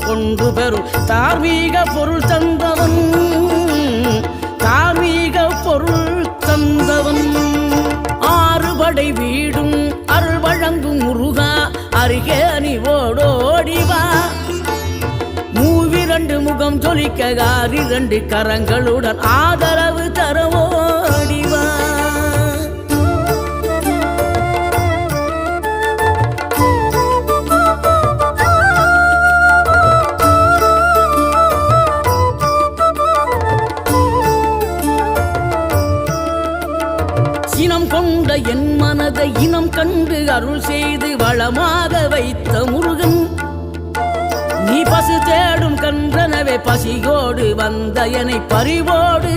கொண்டு பெறும் தார்மீக பொருள் தந்தவன் தார்மீக பொருள் தந்தவன் ஆறுபடை வீடும் அருள் வழங்கும் முருகா அருகே நீ ஓடோடிவா மூவிரண்டு முகம் ஜொலிக்க ஆறிரண்டு கரங்களுடன் ஆதரவு தரவோடிவா இனம் கொண்ட என் மனதை இனம் கண்டு அருள் செய்து வளமாக வைத்த முருகன் நீ பசு தேடும் கன்றனவே பசியோடு வந்த என்னை பறிவோடு